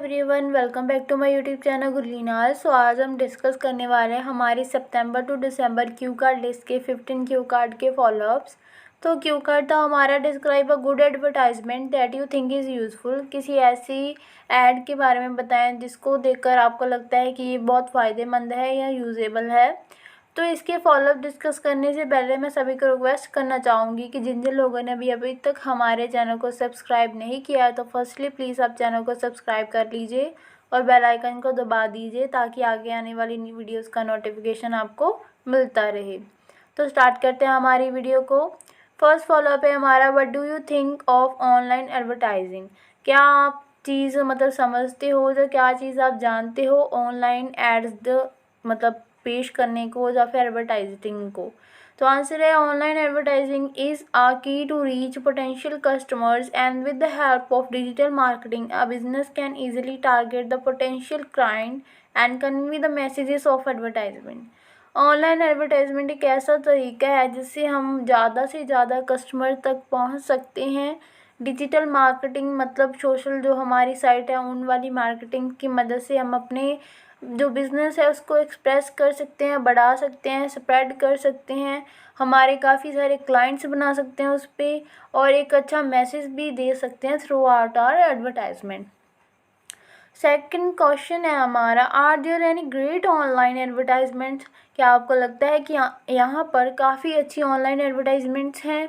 Everyone, welcome back to my YouTube channel गुरलीनाल। So आज हम डिस्कस करने वाले हैं हमारी सितंबर टू दिसंबर क्यू कार्ड लिस्ट के 15 क्यू कार्ड के फॉलोअप्स। तो क्यू कार्ड था हमारा describe a good advertisement that you think is useful. किसी ऐसी ऐड के बारे में बताएं जिसको देखकर आपको लगता है कि ये बहुत फ़ायदेमंद है या यूजेबल है। तो इसके फॉलोअप डिस्कस करने से पहले मैं सभी को रिक्वेस्ट करना चाहूँगी कि जिन जिन लोगों ने भी अभी तक हमारे चैनल को सब्सक्राइब नहीं किया है तो फर्स्टली प्लीज़ आप चैनल को सब्सक्राइब कर लीजिए और बेल आइकन को दबा दीजिए ताकि आगे आने वाली न्यू वीडियोस का नोटिफिकेशन आपको मिलता रहे। तो स्टार्ट करते हैं हमारी वीडियो को। फर्स्ट फॉलोअप है हमारा, what do you think of online advertising. क्या आप चीज़ समझते हो, जो क्या चीज़ आप जानते हो ऑनलाइन एड्स पेश करने को या फिर एडवर्टाइजिंग को। तो आंसर है, online advertising is a key to reach potential customers and with the help of digital marketing a business can easily target the potential client and convey the messages of advertisement. Online advertisement एक ऐसा तरीका है जिससे हम ज़्यादा से ज़्यादा customer तक पहुंच सकते हैं। डिजिटल मार्केटिंग मतलब सोशल जो हमारी साइट है उन वाली मार्केटिंग की मदद से हम अपने जो बिज़नेस है उसको एक्सप्रेस कर सकते हैं, बढ़ा सकते हैं, स्प्रेड कर सकते हैं, हमारे काफ़ी सारे क्लाइंट्स बना सकते हैं उस पर, और एक अच्छा मैसेज भी दे सकते हैं throughout our advertisement. Second question है हमारा, are there any great online advertisements. क्या आपको लगता है कि यहाँ पर काफ़ी अच्छी ऑनलाइन एडवर्टाइजमेंट्स हैं।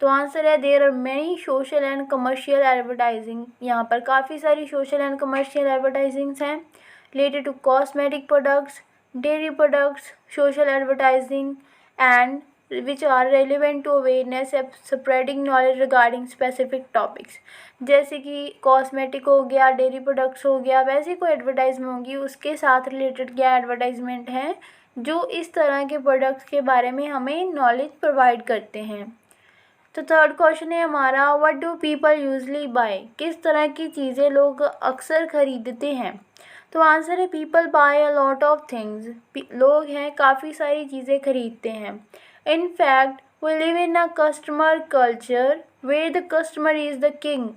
तो आंसर है, there are many social and commercial advertising. यहाँ पर काफ़ी सारी सोशल एंड कमर्शियल एडवर्टाइजिंग्स हैं related to cosmetic products, dairy products, social advertising, and which are relevant to awareness and spreading knowledge regarding specific topics। जैसे कि cosmetic हो गया, dairy products हो गया, वैसी कोई एडवर्टाइजमेंट होगी उसके साथ रिलेटेड क्या एडवर्टाइजमेंट हैं जो इस तरह के प्रोडक्ट्स के बारे में हमें नॉलेज प्रोवाइड करते हैं। तो थर्ड क्वेश्चन है हमारा, what do people usually buy. किस तरह की चीज़ें लोग अक्सर खरीदते हैं। तो आंसर है, people buy a lot of things. लोग हैं काफ़ी सारी चीज़ें खरीदते हैं। In fact we live in a customer culture where the customer is the king.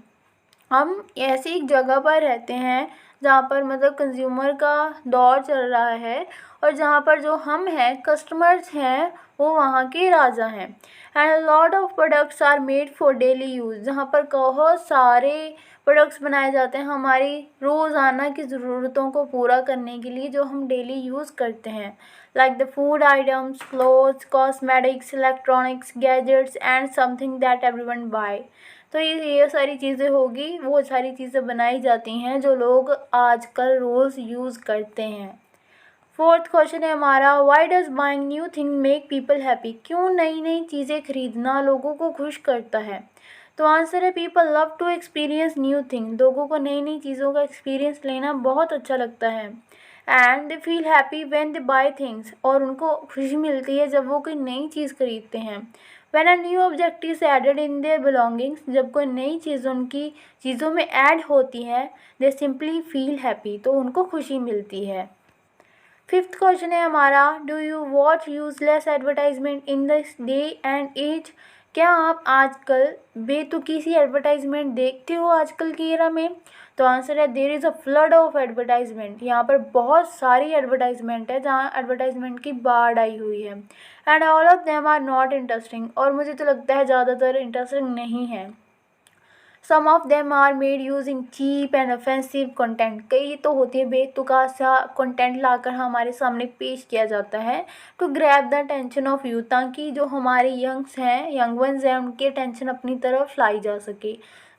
हम ऐसी एक जगह पर रहते हैं जहाँ पर कंज्यूमर का दौर चल रहा है और जहाँ पर जो हम हैं कस्टमर्स हैं वो वहाँ के राजा हैं। And lot of products are made for daily use. जहाँ पर बहुत सारे प्रोडक्ट्स बनाए जाते हैं हमारी रोज़ाना की ज़रूरतों को पूरा करने के लिए जो हम डेली यूज़ करते हैं, like the food items, clothes, cosmetics, electronics, gadgets and something that everyone buy. तो ये सारी चीज़ें होगी, वो सारी चीज़ें बनाई जाती हैं जो लोग आजकल रोज़ यूज़ करते हैं। फोर्थ क्वेश्चन है हमारा, why does buying new thing make people happy. क्यों नई नई चीज़ें खरीदना लोगों को खुश करता है। तो आंसर है, people love to experience new thing. लोगों को नई नई चीज़ों का एक्सपीरियंस लेना बहुत अच्छा लगता है। And they feel happy when they buy things. और उनको खुशी मिलती है जब वो कोई नई चीज़ खरीदते हैं। When a new object is added in their belongings. जब कोई नई चीज़ उनकी चीज़ों में ऐड होती है, दे सिंपली फील हैप्पी। तो उनको खुशी मिलती है। फिफ्थ क्वेश्चन है हमारा, do you watch useless advertisement in this day and age. क्या आप आजकल बेतुकी सी एडवर्टाइजमेंट देखते हो आजकल की एरा में। तो आंसर है, there is a flood of advertisement. यहाँ पर बहुत सारी एडवर्टाइजमेंट है जहाँ एडवर्टाइजमेंट की बाढ़ आई हुई है। And all of them are not interesting. और मुझे तो लगता है ज़्यादातर इंटरेस्टिंग नहीं है। Some of them are made using cheap and offensive content. कई तो होती है बेतुका सा कंटेंट लाकर हमारे सामने पेश किया जाता है to grab the attention of youth, ताकि जो हमारे यंग वंस हैं उनकी अटेंशन अपनी तरफ लाई जा सके।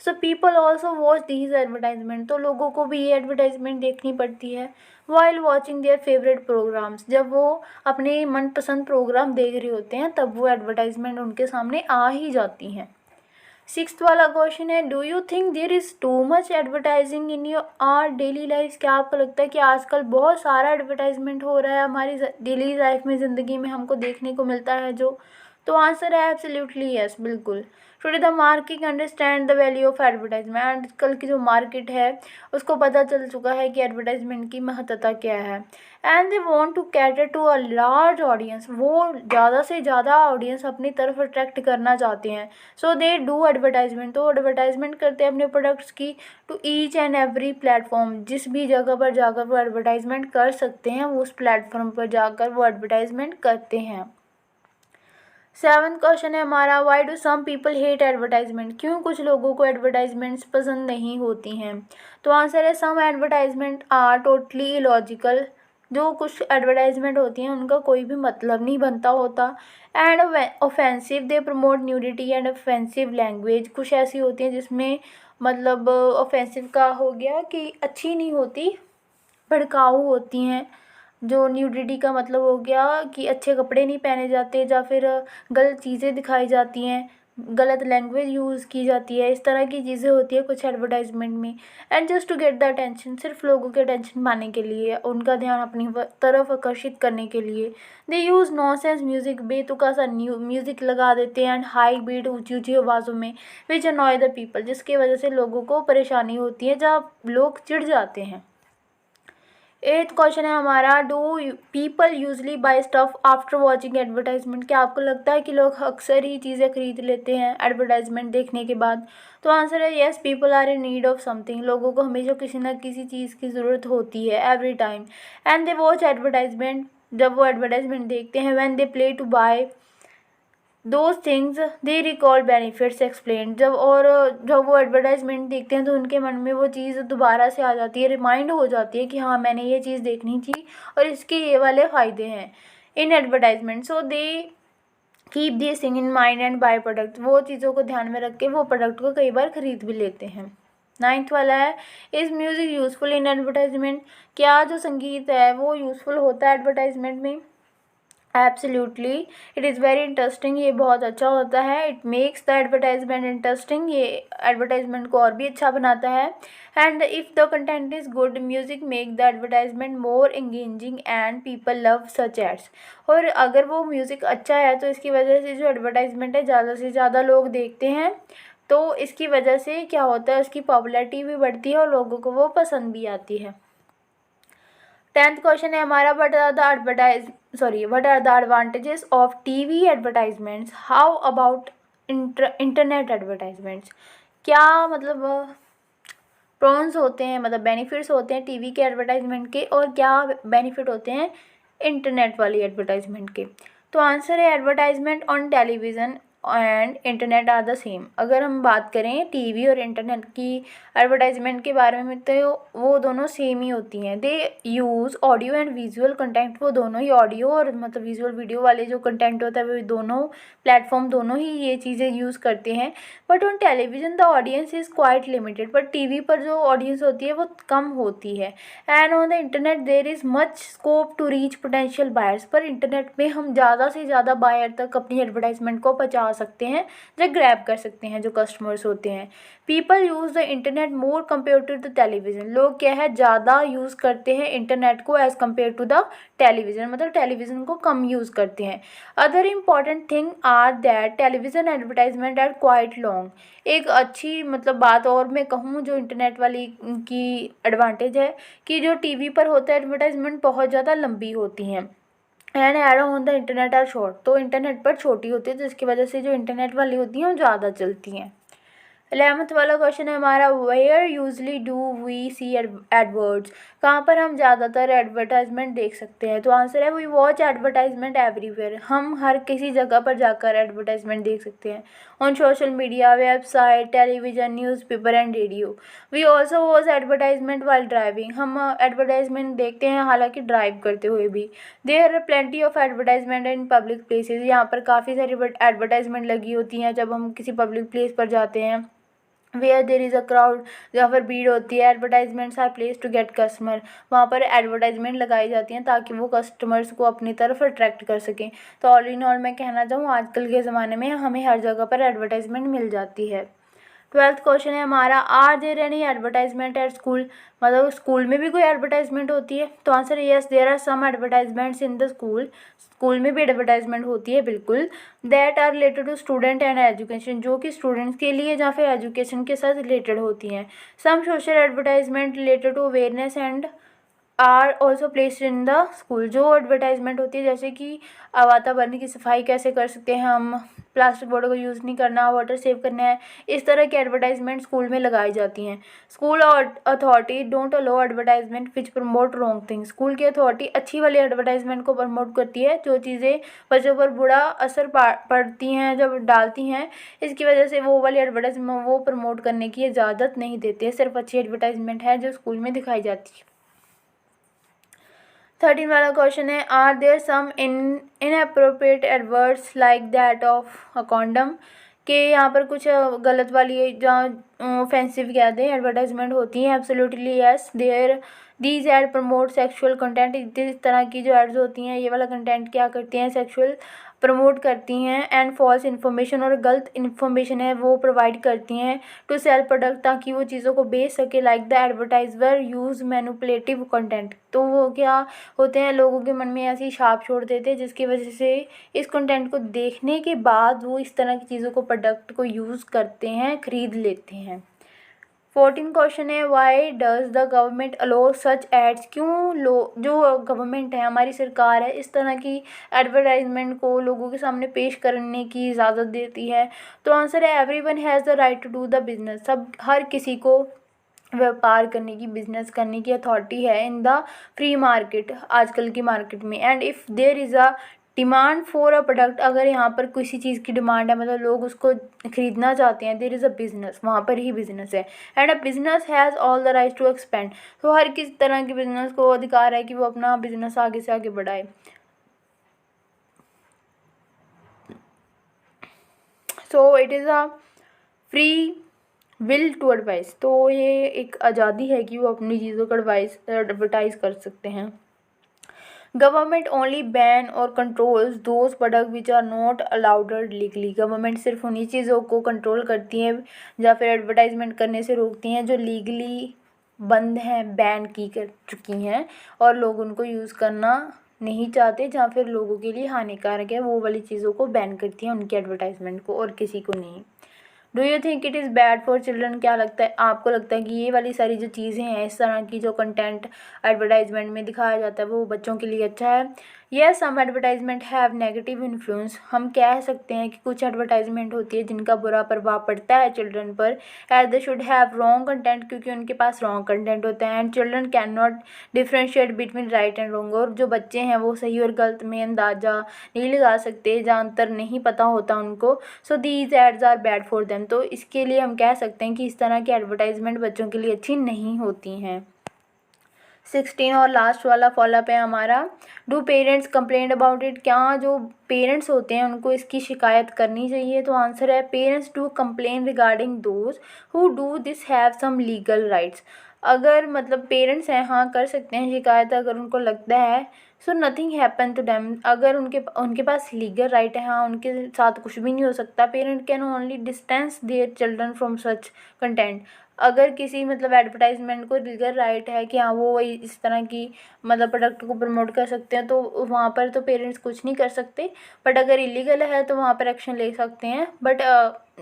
So people also watch these advertisement. तो लोगों को भी ये एडवर्टाइजमेंट देखनी पड़ती है while watching their favourite programmes. जब वो अपने मनपसंद प्रोग्राम देख रहे होते हैं तब वो एडवर्टाइजमेंट उनके सामने आ ही जाती हैं। सिक्स्थ वाला क्वेश्चन है, do you think there is too much advertising in your our daily life. क्या आपको लगता है कि आजकल बहुत सारा एडवर्टाइजमेंट हो रहा है हमारी डेली लाइफ में, ज़िंदगी में हमको देखने को मिलता है जो तो आंसर है एब्सोल्युटली यस, बिल्कुल। Today the market understand the value of advertisement. आजकल की जो मार्केट है उसको पता चल चुका है कि एडवर्टाइजमेंट की महत्वता क्या है। And they want to cater to a large audience. वो ज़्यादा से ज़्यादा ऑडियंस अपनी तरफ अट्रैक्ट करना चाहते हैं। So they do advertisement. तो एडवर्टाइजमेंट करते हैं अपने प्रोडक्ट्स की to each and every platform. जिस भी जगह पर जाकर वो एडवर्टाइजमेंट कर सकते हैं वो उस प्लेटफॉर्म पर जाकर वो एडवर्टाइजमेंट करते हैं। 7th क्वेश्चन है हमारा, why do some people hate advertisement. क्यों कुछ लोगों को एडवर्टाइजमेंट्स पसंद नहीं होती हैं। तो आंसर है सम एडवर्टाइजमेंट आर टोटली इलॉजिकल। जो कुछ एडवर्टाइजमेंट होती हैं उनका कोई भी मतलब नहीं बनता होता। And offensive, they promote nudity and offensive language. कुछ ऐसी होती हैं जिसमें मतलब ऑफेंसिव का हो गया कि अच्छी नहीं होती, भड़काऊ होती हैं। जो न्यूडिटी का मतलब हो गया कि अच्छे कपड़े नहीं पहने जाते या फिर गलत चीज़ें दिखाई जाती हैं, गलत लैंग्वेज यूज़ की जाती है। इस तरह की चीज़ें होती है कुछ एडवर्टाइजमेंट में। And just to get the attention, सिर्फ लोगों के अटेंशन पाने के लिए, उनका ध्यान अपनी तरफ आकर्षित करने के लिए। दे यूज़ नॉनसेंस म्यूज़िक, बेतुका सा म्यूज़िक लगा देते हैं एंड हाई बीट, ऊँची ऊँची आवाज़ों में, विच अनॉय द पीपल, जिसकी वजह से लोगों को परेशानी होती है, जहाँ लोग चिढ़ जाते हैं। 8th क्वेश्चन है हमारा, do people usually buy stuff after watching advertisement. क्या आपको लगता है कि लोग अक्सर ही चीज़ें खरीद लेते हैं एडवर्टाइजमेंट देखने के बाद। तो आंसर है yes, people are in need of something. लोगों को हमेशा किसी न किसी चीज़ की ज़रूरत होती है every time. And they watch advertisement, जब वो एडवर्टाइजमेंट देखते हैं, when they play to buy those things they recall benefits explain. जब वो एडवर्टाइजमेंट देखते हैं तो उनके मन में वो चीज़ दोबारा से आ जाती है, रिमाइंड हो जाती है कि हाँ मैंने ये चीज़ देखनी थी और इसके ये वाले फ़ायदे हैं इन advertisement. So they keep this thing in mind and by product. वो चीज़ों को ध्यान में रख के वो प्रोडक्ट को कई बार खरीद भी लेते हैं। 9th वाला है, is music useful in advertisement. क्या जो संगीत है वो यूज़फुल होता है एडवर्टाइजमेंट में। Absolutely, it is very interesting. ये बहुत अच्छा होता है। It makes the advertisement interesting. ये एडवर्टाइजमेंट को और भी अच्छा बनाता है। And if the content is good, music make the advertisement more engaging and people love such ads. और अगर वो म्यूज़िक अच्छा है तो इसकी वजह से जो एडवर्टाइजमेंट है ज़्यादा से ज़्यादा लोग देखते हैं। तो इसकी वजह से क्या होता है, उसकी पॉपुलैरिटी भी बढ़ती है और लोगों को वो पसंद भी आती है। 10th क्वेश्चन है हमारा, what are the advantages of TV advertisements, how about internet advertisements. क्या मतलब प्रॉन्स होते हैं, मतलब बेनिफिट्स होते हैं टीवी के एडवर्टाइजमेंट के, और क्या बेनिफिट होते हैं इंटरनेट वाली एडवर्टाइजमेंट के। तो आंसर है advertisement on television and internet are the same. अगर हम बात करें टीवी और इंटरनेट की एडवर्टाइजमेंट के बारे में तो वो दोनों सेम ही होती हैं। They use audio and visual content. वो दोनों ही ऑडियो और मतलब विजुअल वीडियो वाले जो कंटेंट होता है वो दोनों प्लेटफॉर्म दोनों ही ये चीज़ें यूज़ करते हैं। But on television the audience is quite limited. But TV पर जो ऑडियंस होती है वो कम होती है। And on the internet there is much scope to reach potential buyers. पर इंटरनेट में हम ज़्यादा से ज़्यादा बायर तक अपनी एडवर्टाइजमेंट को पहुँचा सकते हैं, जो ग्रैब कर सकते हैं जो कस्टमर्स होते हैं। People use the internet more compare to the television. लोग क्या है ज़्यादा यूज़ करते हैं इंटरनेट को as compare to the television, मतलब टेलीविज़न को कम यूज़ करते हैं। Other important thing are that television advertisement are quite long. एक अच्छी मतलब बात और मैं कहूँ जो इंटरनेट वाली की एडवांटेज है कि जो टीवी पर होता है एडवर्टाइजमेंट बहुत ज़्यादा लंबी होती हैं। And ad on the internet are short. तो इंटरनेट पर छोटी होती है जिसकी वजह से जो इंटरनेट वाली होती हैं वो ज़्यादा चलती हैं। 11th वाला क्वेश्चन है हमारा, where usually do we see adverts. कहाँ पर हम ज़्यादातर एडवर्टाइजमेंट देख सकते हैं। तो आंसर है वी वॉच एडवर्टाइजमेंट एवरीवेयर। हम हर किसी जगह पर जाकर एडवर्टाइजमेंट देख सकते हैं। On social media, website, television, newspaper and radio. We also watch advertisement while driving. हम एडवर्टाइजमेंट देखते हैं हालांकि ड्राइव करते हुए भी। There are plenty of advertisement in public places. यहाँ पर काफ़ी सारी एडवर्टाइजमेंट लगी होती हैं जब हम किसी पब्लिक प्लेस पर जाते हैं। Where there is a crowd, जहाँ पर भीड़ होती है। Advertisements are place to get customer. वहाँ पर एडवर्टाइजमेंट लगाई जाती हैं ताकि वो कस्टमर्स को अपनी तरफ अट्रैक्ट कर सकें। तो ऑल इन ऑल मैं कहना चाहूँ आजकल के ज़माने में हमें हर जगह पर एडवर्टाइजमेंट मिल जाती है। 12th क्वेश्चन है हमारा, are there any advertisement at school, मतलब स्कूल में भी कोई एडवर्टाइजमेंट होती है? तो आंसर है yes, there are some advertisements in the school, school में भी एडवर्टाइजमेंट होती है बिल्कुल। That are related to student and education, जो कि स्टूडेंट्स के लिए या फिर एजुकेशन के साथ रिलेटेड होती हैं। Some social advertisement related to awareness and are also placed in the school, जो एडवर्टाइजमेंट होती है जैसे कि वातावरण की सफाई कैसे कर सकते हैं हम, प्लास्टिक बोतल को यूज़ नहीं करना, वाटर सेव करना है, इस तरह की एडवर्टाइजमेंट स्कूल में लगाई जाती हैं। School authority don't allow advertisement which promote wrong things, school की अथॉरिटी अच्छी वाली एडवर्टाइजमेंट को प्रमोट करती है, जो चीज़ें बच्चों पर बुरा असर पड़ती हैं जब डालती हैं, इसकी वजह से वो वाली एडवर्टाइजमेंट वो प्रमोट करने की इजाज़त नहीं देती है। सिर्फ अच्छी एडवर्टाइजमेंट है जो स्कूल में दिखाई जाती है। 13 वाला क्वेश्चन है, are there some inappropriate adverts like that of a condom, कि यहाँ पर कुछ गलत वाली जहाँ ऑफेंसिव कह दें एडवर्टाइजमेंट होती हैं? Absolutely yes, there these ad promote sexual content, इस तरह की जो एड्स होती हैं ये वाला कंटेंट क्या करती हैं, सेक्सुअल प्रमोट करती हैं, एंड फॉल्स इन्फॉर्मेशन, और गलत इन्फॉर्मेशन है वो प्रोवाइड करती हैं टू सेल प्रोडक्ट, ताकि वो चीज़ों को बेच सके। Like the advertiser use manipulative content, तो वो क्या होते हैं, लोगों के मन में ऐसी छाप छोड़ देते हैं जिसकी वजह से इस कंटेंट को देखने के बाद वो इस तरह की चीज़ों को, प्रोडक्ट को यूज़ करते हैं, ख़रीद लेते हैं। 14 क्वेश्चन है, why does the government allow such ads, क्यों जो गवर्नमेंट है हमारी सरकार है इस तरह की एडवर्टाइजमेंट को लोगों के सामने पेश करने की इजाज़त देती है? तो आंसर है everyone has the right to do the business, सब हर किसी को व्यापार करने की, बिजनेस करने की अथॉरिटी है इन द फ्री मार्केट, आजकल की मार्केट में। And if there is a demand for a product, अगर यहाँ पर किसी चीज़ की डिमांड है, मतलब लोग उसको ख़रीदना चाहते हैं, देयर इज़ अ बिज़नेस, वहाँ पर ही बिज़नेस है। And a business has all the right to expand, तो हर किस तरह के बिज़नेस को अधिकार है कि वो अपना बिज़नेस आगे से आगे बढ़ाए। So it is a free will to advice, तो ये एक आज़ादी है कि वो अपनी चीज़ों को एडवर्टाइज़ कर सकते हैं। गवर्नमेंट ओनली बैन और controls those product which are not allowed legally, government सिर्फ उन्हीं चीज़ों को कंट्रोल करती है या फिर एडवर्टाइजमेंट करने से रोकती हैं जो लीगली बंद हैं, बैन की कर चुकी हैं, और लोग उनको यूज़ करना नहीं चाहते, जहाँ फिर लोगों के लिए हानिकारक है, वो वाली चीज़ों को बैन करती हैं, उनकी एडवर्टाइजमेंट को, और किसी को नहीं। Do you think it is bad for children, क्या लगता है आपको, लगता है कि ये वाली सारी जो चीज़ें हैं, इस तरह की जो कंटेंट एडवर्टाइजमेंट में दिखाया जाता है वो बच्चों के लिए अच्छा है? Yes, some advertisement have negative influence, हम कह सकते हैं कि कुछ एडवर्टाइजमेंट होती है जिनका बुरा प्रभाव पड़ता है चिल्ड्रन पर, as they should have wrong content, क्योंकि उनके पास रॉन्ग कंटेंट होता है, and children can not differentiate between right and wrong, और जो बच्चे हैं वो सही और गलत में अंदाज़ा नहीं लगा सकते, जहाँ अंतर नहीं पता होता उनको। So these ads are bad for them, तो इसके लिए हम कह सकते हैं कि इस तरह की एडवर्टाइजमेंट बच्चों के लिए अच्छी नहीं होती हैं। 16 और लास्ट वाला फॉलोअप है हमारा, do parents complaint about it, क्या जो पेरेंट्स होते हैं उनको इसकी शिकायत करनी चाहिए? तो आंसर है parents do complain regarding those who do this have some legal rights, अगर मतलब पेरेंट्स हैं, हाँ कर सकते हैं शिकायत अगर उनको लगता है। So nothing happen to them, अगर उनके पास लीगल राइट है, हाँ उनके साथ कुछ भी नहीं हो सकता। Parent can only distance their children from such content, अगर किसी मतलब एडवर्टाइजमेंट को लीगल राइट है कि हाँ वो इस तरह की मतलब प्रोडक्ट को प्रमोट कर सकते हैं, तो वहाँ पर तो पेरेंट्स कुछ नहीं कर सकते, बट अगर इलीगल है तो वहाँ पर एक्शन ले सकते हैं। बट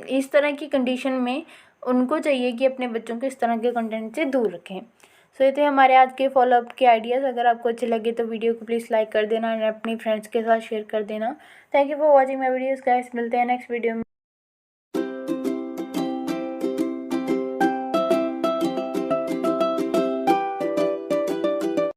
इस तरह की कंडीशन में उनको चाहिए कि अपने बच्चों को इस तरह के कंटेंट से दूर रखें। सो ये थे हमारे आज के फॉलोअप के आइडियाज़, अगर आपको अच्छे लगे तो वीडियो को प्लीज़ लाइक कर देना और अपनी फ्रेंड्स के साथ शेयर कर देना। Thank you for watching my videos guys, मिलते हैं नेक्स्ट वीडियो में।